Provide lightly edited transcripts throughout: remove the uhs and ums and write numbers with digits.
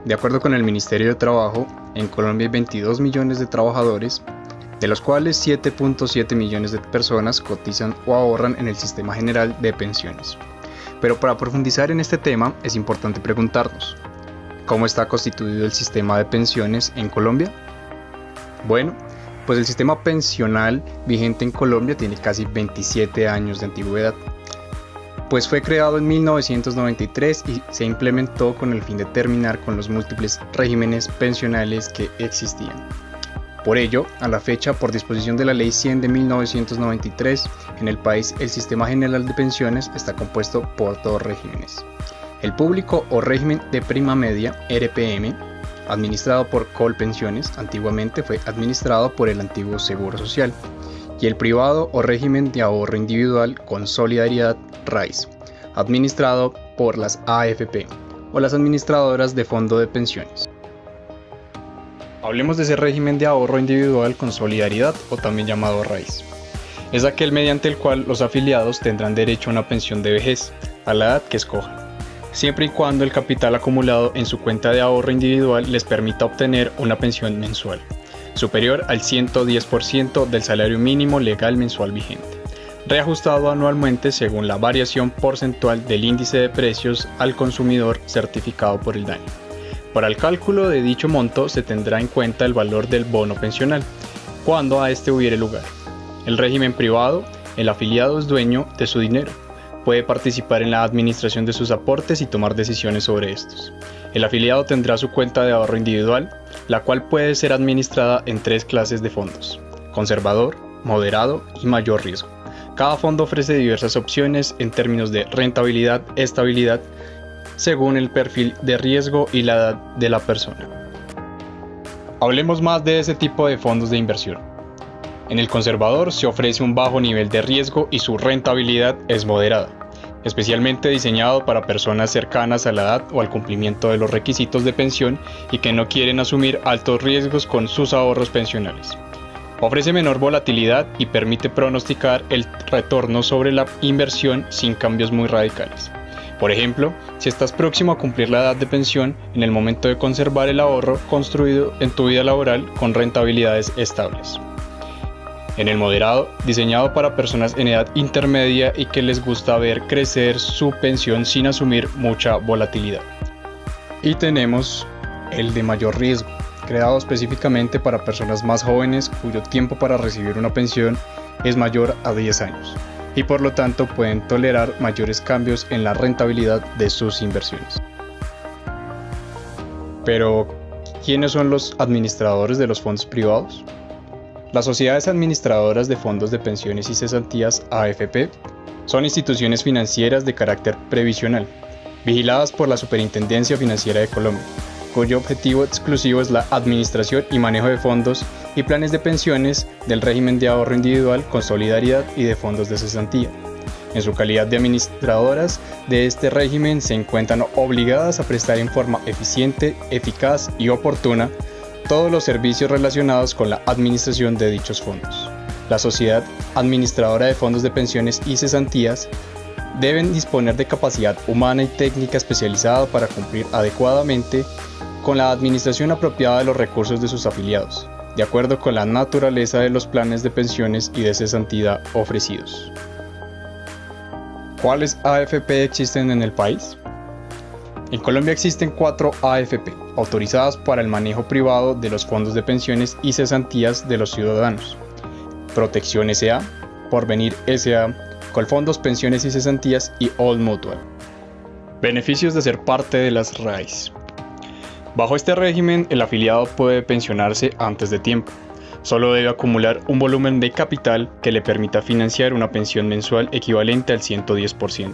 De acuerdo con el Ministerio de Trabajo, en Colombia hay 22 millones de trabajadores, de los cuales 7.7 millones de personas cotizan o ahorran en el Sistema General de Pensiones. Pero para profundizar en este tema es importante preguntarnos, ¿cómo está constituido el sistema de pensiones en Colombia? Bueno, pues el sistema pensional vigente en Colombia tiene casi 27 años de antigüedad, pues fue creado en 1993 y se implementó con el fin de terminar con los múltiples regímenes pensionales que existían. Por ello, a la fecha, por disposición de la Ley 100 de 1993, en el país el Sistema General de Pensiones está compuesto por dos regímenes. El público o régimen de prima media, RPM, administrado por Colpensiones, antiguamente fue administrado por el antiguo Seguro Social, y el privado o régimen de ahorro individual con solidaridad, RAIS, administrado por las AFP, o las administradoras de fondo de pensiones. Hablemos de ese régimen de ahorro individual con solidaridad, o también llamado RAIS. Es aquel mediante el cual los afiliados tendrán derecho a una pensión de vejez, a la edad que escojan, siempre y cuando el capital acumulado en su cuenta de ahorro individual les permita obtener una pensión mensual, superior al 110% del salario mínimo legal mensual vigente, reajustado anualmente según la variación porcentual del índice de precios al consumidor certificado por el DANE. Para el cálculo de dicho monto se tendrá en cuenta el valor del bono pensional, cuando a este hubiere lugar. El régimen privado, el afiliado es dueño de su dinero, puede participar en la administración de sus aportes y tomar decisiones sobre estos. El afiliado tendrá su cuenta de ahorro individual, la cual puede ser administrada en tres clases de fondos: conservador, moderado y mayor riesgo. Cada fondo ofrece diversas opciones en términos de rentabilidad, estabilidad, según el perfil de riesgo y la edad de la persona. Hablemos más de ese tipo de fondos de inversión. En el conservador se ofrece un bajo nivel de riesgo y su rentabilidad es moderada, especialmente diseñado para personas cercanas a la edad o al cumplimiento de los requisitos de pensión y que no quieren asumir altos riesgos con sus ahorros pensionales. Ofrece menor volatilidad y permite pronosticar el retorno sobre la inversión sin cambios muy radicales. Por ejemplo, si estás próximo a cumplir la edad de pensión, en el momento de conservar el ahorro construido en tu vida laboral con rentabilidades estables. En el moderado, diseñado para personas en edad intermedia y que les gusta ver crecer su pensión sin asumir mucha volatilidad. Y tenemos el de mayor riesgo, creado específicamente para personas más jóvenes cuyo tiempo para recibir una pensión es mayor a 10 años. Y por lo tanto pueden tolerar mayores cambios en la rentabilidad de sus inversiones. Pero, ¿quiénes son los administradores de los fondos privados? Las sociedades administradoras de fondos de pensiones y cesantías, AFP, son instituciones financieras de carácter previsional, vigiladas por la Superintendencia Financiera de Colombia, cuyo objetivo exclusivo es la administración y manejo de fondos y planes de pensiones del régimen de ahorro individual con solidaridad y de fondos de cesantía. En su calidad de administradoras de este régimen se encuentran obligadas a prestar en forma eficiente, eficaz y oportuna todos los servicios relacionados con la administración de dichos fondos. La sociedad administradora de fondos de pensiones y cesantías deben disponer de capacidad humana y técnica especializada para cumplir adecuadamente con la administración apropiada de los recursos de sus afiliados, de acuerdo con la naturaleza de los planes de pensiones y de cesantía ofrecidos. ¿Cuáles AFP existen en el país? En Colombia existen 4 AFP, autorizadas para el manejo privado de los fondos de pensiones y cesantías de los ciudadanos: Protección S.A., Porvenir S.A., Colfondos Pensiones y Cesantías y Old Mutual. Beneficios de ser parte de las RAIS. Bajo este régimen, el afiliado puede pensionarse antes de tiempo. Solo debe acumular un volumen de capital que le permita financiar una pensión mensual equivalente al 110%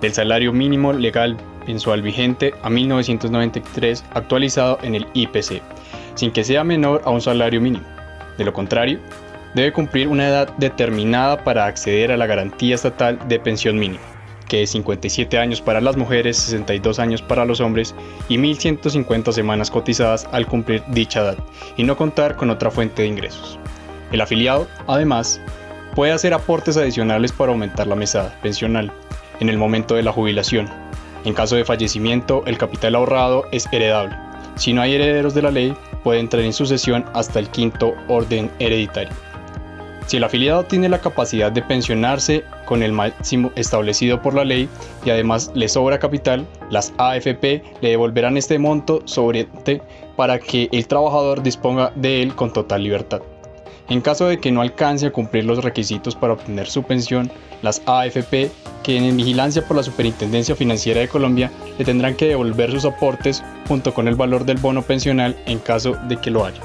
del salario mínimo legal mensual vigente a 1993, actualizado en el IPC, sin que sea menor a un salario mínimo. De lo contrario, debe cumplir una edad determinada para acceder a la garantía estatal de pensión mínima, que es 57 años para las mujeres, 62 años para los hombres y 1.150 semanas cotizadas al cumplir dicha edad, y no contar con otra fuente de ingresos. El afiliado, además, puede hacer aportes adicionales para aumentar la mesada pensional en el momento de la jubilación. En caso de fallecimiento, el capital ahorrado es heredable, Si no hay herederos de la ley, puede entrar en sucesión hasta el quinto orden hereditario. Si el afiliado tiene la capacidad de pensionarse con el máximo establecido por la ley y además le sobra capital, las AFP le devolverán este monto sobrante para que el trabajador disponga de él con total libertad. En caso de que no alcance a cumplir los requisitos para obtener su pensión, las AFP, que en vigilancia por la Superintendencia Financiera de Colombia, le tendrán que devolver sus aportes junto con el valor del bono pensional en caso de que lo haya.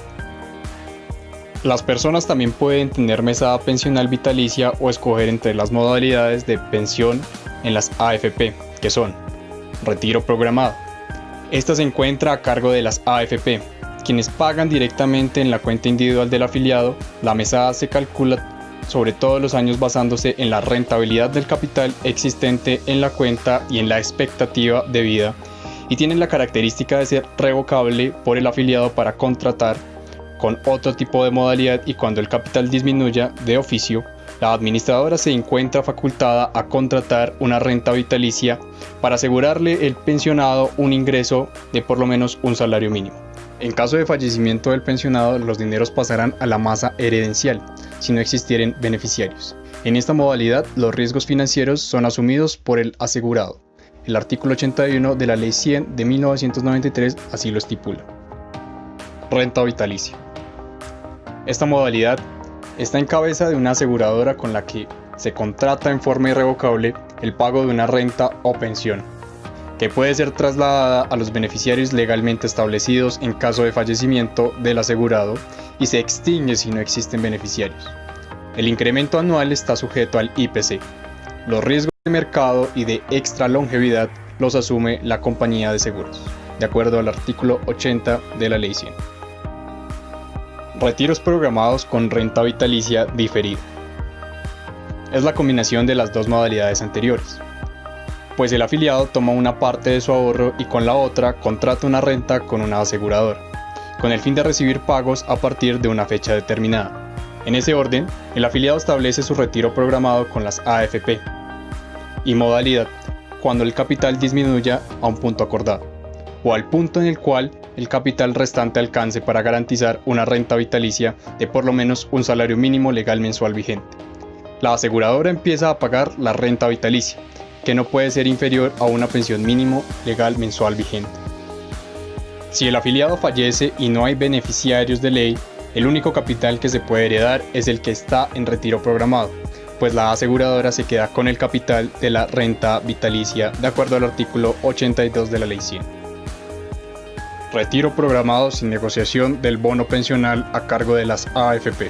Las personas también pueden tener mesada pensional vitalicia o escoger entre las modalidades de pensión en las AFP, que son retiro programado. Esta se encuentra a cargo de las AFP, quienes pagan directamente en la cuenta individual del afiliado. La mesada se calcula sobre todos los años basándose en la rentabilidad del capital existente en la cuenta y en la expectativa de vida, y tiene la característica de ser revocable por el afiliado para contratar con otro tipo de modalidad, y cuando el capital disminuya de oficio, la administradora se encuentra facultada a contratar una renta vitalicia para asegurarle al pensionado un ingreso de por lo menos un salario mínimo. En caso de fallecimiento del pensionado, los dineros pasarán a la masa heredencial, si no existieren beneficiarios. En esta modalidad, los riesgos financieros son asumidos por el asegurado. El artículo 81 de la Ley 100 de 1993 así lo estipula. Renta vitalicia. Esta modalidad está en cabeza de una aseguradora con la que se contrata en forma irrevocable el pago de una renta o pensión, que puede ser trasladada a los beneficiarios legalmente establecidos en caso de fallecimiento del asegurado y se extingue si no existen beneficiarios. El incremento anual está sujeto al IPC. Los riesgos de mercado y de extra longevidad los asume la compañía de seguros, de acuerdo al artículo 80 de la Ley 100. Retiros programados con renta vitalicia diferida. Es la combinación de las dos modalidades anteriores, pues el afiliado toma una parte de su ahorro y con la otra contrata una renta con una aseguradora, con el fin de recibir pagos a partir de una fecha determinada. En ese orden, el afiliado establece su retiro programado con las AFP y modalidad cuando el capital disminuya a un punto acordado, o al punto en el cual el capital restante alcance para garantizar una renta vitalicia de por lo menos un salario mínimo legal mensual vigente. La aseguradora empieza a pagar la renta vitalicia, que no puede ser inferior a una pensión mínimo legal mensual vigente. Si el afiliado fallece y no hay beneficiarios de ley, el único capital que se puede heredar es el que está en retiro programado, pues la aseguradora se queda con el capital de la renta vitalicia de acuerdo al artículo 82 de la Ley 100. Retiro programado sin negociación del bono pensional a cargo de las AFP.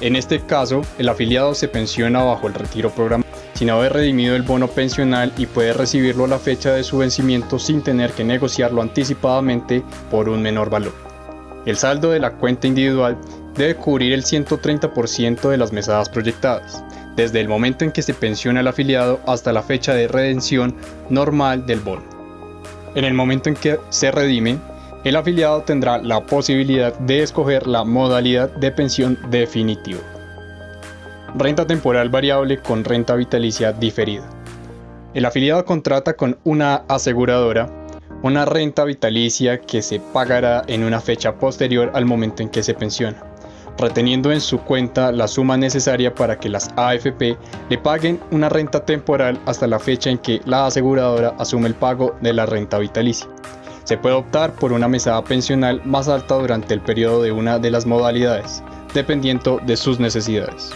En este caso, el afiliado se pensiona bajo el retiro programado sin haber redimido el bono pensional y puede recibirlo a la fecha de su vencimiento sin tener que negociarlo anticipadamente por un menor valor. El saldo de la cuenta individual debe cubrir el 130% de las mesadas proyectadas, desde el momento en que se pensiona el afiliado hasta la fecha de redención normal del bono. En el momento en que se redime, el afiliado tendrá la posibilidad de escoger la modalidad de pensión definitiva. Renta temporal variable con renta vitalicia diferida. El afiliado contrata con una aseguradora una renta vitalicia que se pagará en una fecha posterior al momento en que se pensiona, reteniendo en su cuenta la suma necesaria para que las AFP le paguen una renta temporal hasta la fecha en que la aseguradora asume el pago de la renta vitalicia. Se puede optar por una mesada pensional más alta durante el periodo de una de las modalidades, dependiendo de sus necesidades.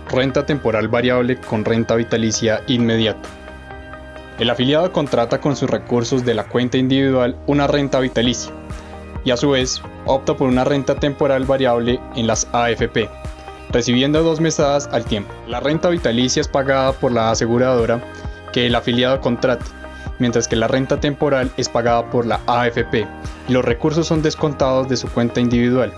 Renta temporal variable con renta vitalicia inmediata. El afiliado contrata con sus recursos de la cuenta individual una renta vitalicia y a su vez opta por una renta temporal variable en las AFP, recibiendo 2 mesadas al tiempo. La renta vitalicia es pagada por la aseguradora que el afiliado contrate, mientras que la renta temporal es pagada por la AFP y los recursos son descontados de su cuenta individual.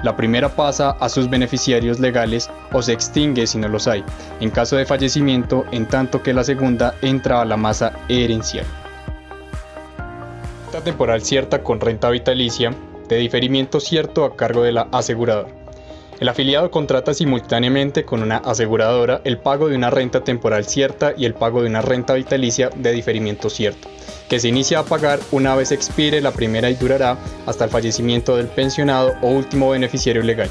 La primera pasa a sus beneficiarios legales o se extingue si no los hay, en caso de fallecimiento, en tanto que la segunda entra a la masa herencial. Renta temporal cierta con renta vitalicia de diferimiento cierto a cargo de la aseguradora. El afiliado contrata simultáneamente con una aseguradora el pago de una renta temporal cierta y el pago de una renta vitalicia de diferimiento cierto, que se inicia a pagar una vez expire la primera y durará hasta el fallecimiento del pensionado o último beneficiario legal.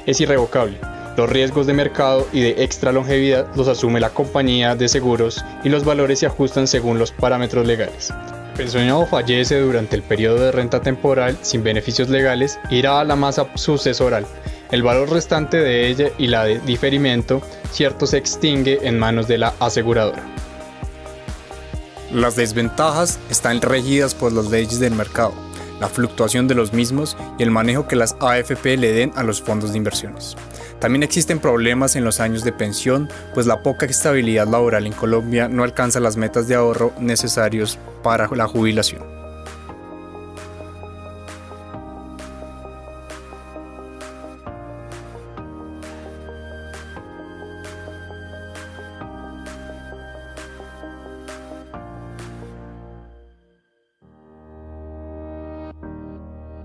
Es irrevocable. Los riesgos de mercado y de extra longevidad los asume la compañía de seguros y los valores se ajustan según los parámetros legales. El pensionado fallece durante el periodo de renta temporal sin beneficios legales, irá a la masa sucesoral. El valor restante de ella y la de diferimiento cierto se extingue en manos de la aseguradora. Las desventajas están regidas por las leyes del mercado, la fluctuación de los mismos y el manejo que las AFP le den a los fondos de inversiones. También existen problemas en los años de pensión, pues la poca estabilidad laboral en Colombia no alcanza las metas de ahorro necesarios para la jubilación.